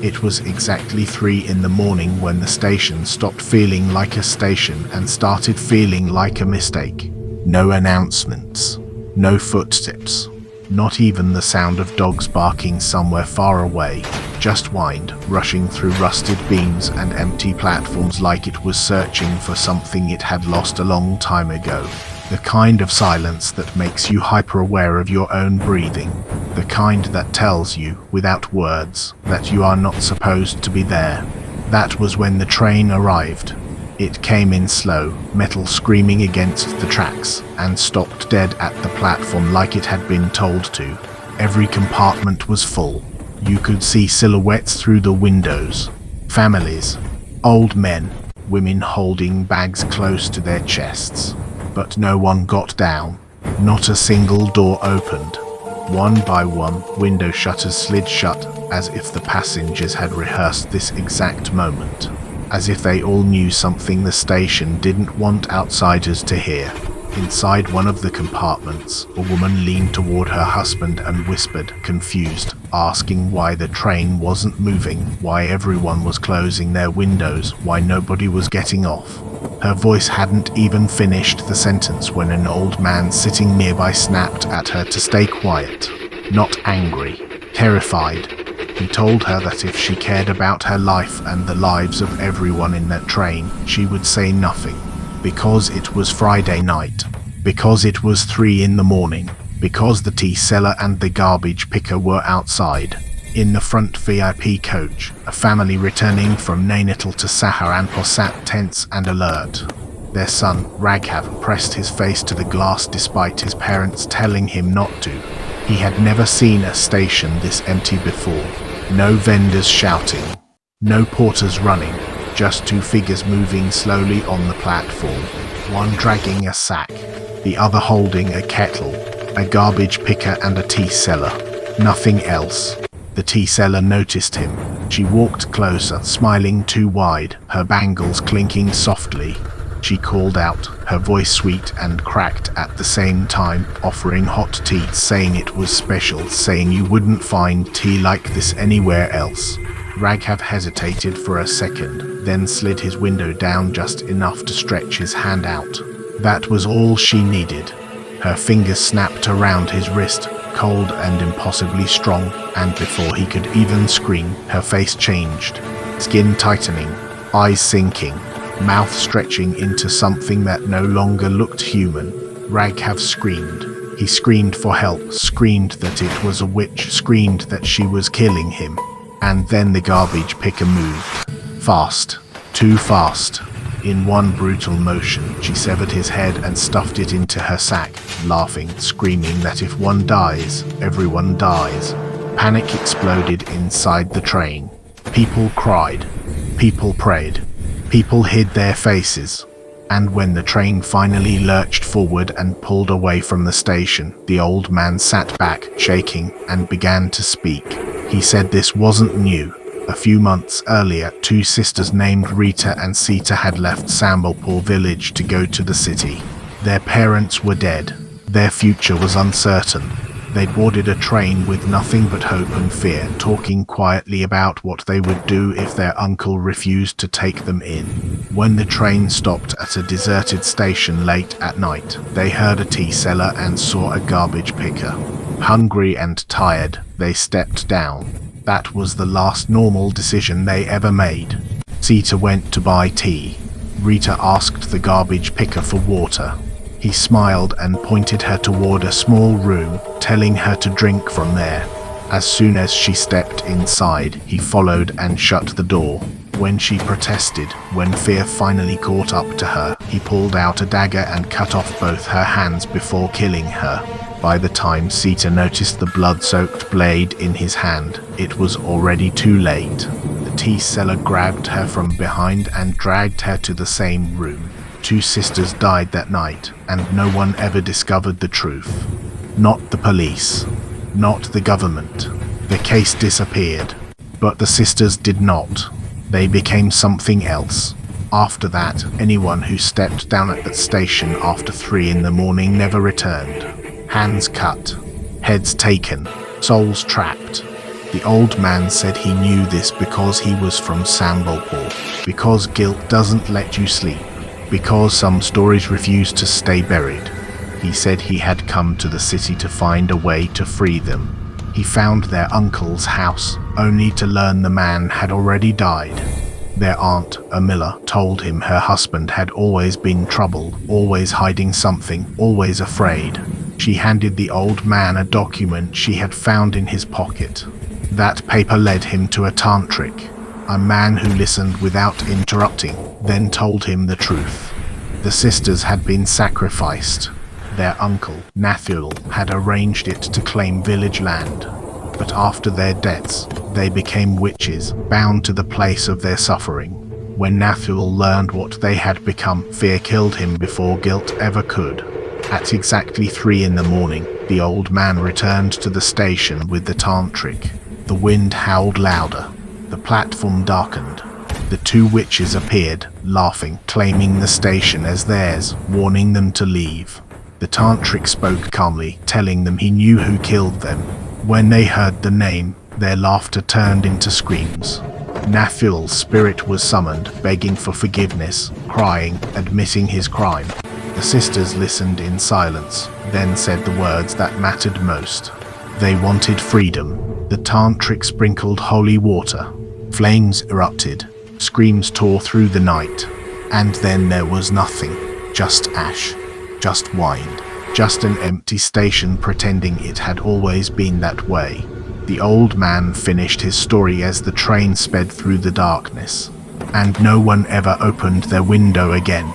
It was exactly 3 in the morning when the station stopped feeling like a station and started feeling like a mistake. No announcements, no footsteps, not even the sound of dogs barking somewhere far away, just wind rushing through rusted beams and empty platforms like it was searching for something it had lost a long time ago. The kind of silence that makes you hyper-aware of your own breathing. The kind that tells you, without words, that you are not supposed to be there. That was when the train arrived. It came in slow, metal screaming against the tracks, and stopped dead at the platform like it had been told to. Every compartment was full. You could see silhouettes through the windows. Families, old men, women holding bags close to their chests. But no one got down. Not a single door opened. One by one, window shutters slid shut, as if the passengers had rehearsed this exact moment. As if they all knew something the station didn't want outsiders to hear. Inside one of the compartments, a woman leaned toward her husband and whispered, confused, asking why the train wasn't moving, why everyone was closing their windows, why nobody was getting off. Her voice hadn't even finished the sentence when an old man sitting nearby snapped at her to stay quiet. Not angry, terrified. He told her that if she cared about her life and the lives of everyone in that train, she would say nothing. Because it was Friday night. Because it was 3 in the morning. Because the tea seller and the garbage picker were outside. In the front VIP coach, a family returning from Nainital to Saharanpur sat tense and alert. Their son, Raghav, pressed his face to the glass despite his parents telling him not to. He had never seen a station this empty before. No vendors shouting. No porters running. Just 2 figures moving slowly on the platform. One dragging a sack, the other holding a kettle, a garbage picker and a tea seller. Nothing else. The tea seller noticed him. She walked closer, smiling too wide, her bangles clinking softly. She called out, her voice sweet and cracked at the same time, offering hot tea, saying it was special, saying you wouldn't find tea like this anywhere else. Raghav hesitated for a second, then slid his window down just enough to stretch his hand out. That was all she needed. Her fingers snapped around his wrist, cold and impossibly strong, and before he could even scream, her face changed. Skin tightening, eyes sinking, mouth stretching into something that no longer looked human. Raghav screamed. He screamed for help, screamed that it was a witch, screamed that she was killing him. And then the garbage picker moved. Fast. Too fast. In one brutal motion, she severed his head and stuffed it into her sack, laughing, screaming that if one dies, everyone dies. Panic exploded inside the train. People cried. People prayed. People hid their faces. And when the train finally lurched forward and pulled away from the station, the old man sat back, shaking, and began to speak. He said this wasn't new. A few months earlier, 2 sisters named Rita and Sita had left Sambalpur village to go to the city. Their parents were dead. Their future was uncertain. They boarded a train with nothing but hope and fear, talking quietly about what they would do if their uncle refused to take them in. When the train stopped at a deserted station late at night, they heard a tea seller and saw a garbage picker. Hungry and tired, they stepped down. That was the last normal decision they ever made. Sita went to buy tea. Rita asked the garbage picker for water. He smiled and pointed her toward a small room, telling her to drink from there. As soon as she stepped inside, he followed and shut the door. When she protested, when fear finally caught up to her, he pulled out a dagger and cut off both her hands before killing her. By the time Sita noticed the blood-soaked blade in his hand, it was already too late. The tea seller grabbed her from behind and dragged her to the same room. 2 sisters died that night, and no one ever discovered the truth. Not the police. Not the government. The case disappeared. But the sisters did not. They became something else. After that, anyone who stepped down at that station after 3 in the morning never returned. Hands cut. Heads taken. Souls trapped. The The old man said he knew this because he was from Sambalpur, because guilt doesn't let you sleep, because some stories refuse to stay buried. He said he had come to the city to find a way to free them. He found their uncle's house, only to learn the man had already died. Their aunt, a miller, told him her husband had always been troubled, always hiding something, always afraid. She handed the old man a document she had found in his pocket. That paper led him to a tantric, a man who listened without interrupting, then told him the truth. The sisters had been sacrificed. Their uncle, Nathuel, had arranged it to claim village land. But after their deaths, they became witches, bound to the place of their suffering. When Nathuel learned what they had become, fear killed him before guilt ever could. At exactly 3 in the morning, the old man returned to the station with the tantric. The wind howled louder. The platform darkened. The 2 witches appeared, laughing, claiming the station as theirs, warning them to leave. The tantric spoke calmly, telling them he knew who killed them. When they heard the name, their laughter turned into screams. Nathuel's spirit was summoned, begging for forgiveness, crying, admitting his crime. The sisters listened in silence, then said the words that mattered most. They wanted freedom. The tantric sprinkled holy water. Flames erupted. Screams tore through the night. And then there was nothing. Just ash. Just wind. Just an empty station pretending it had always been that way. The old man finished his story as the train sped through the darkness. And no one ever opened their window again.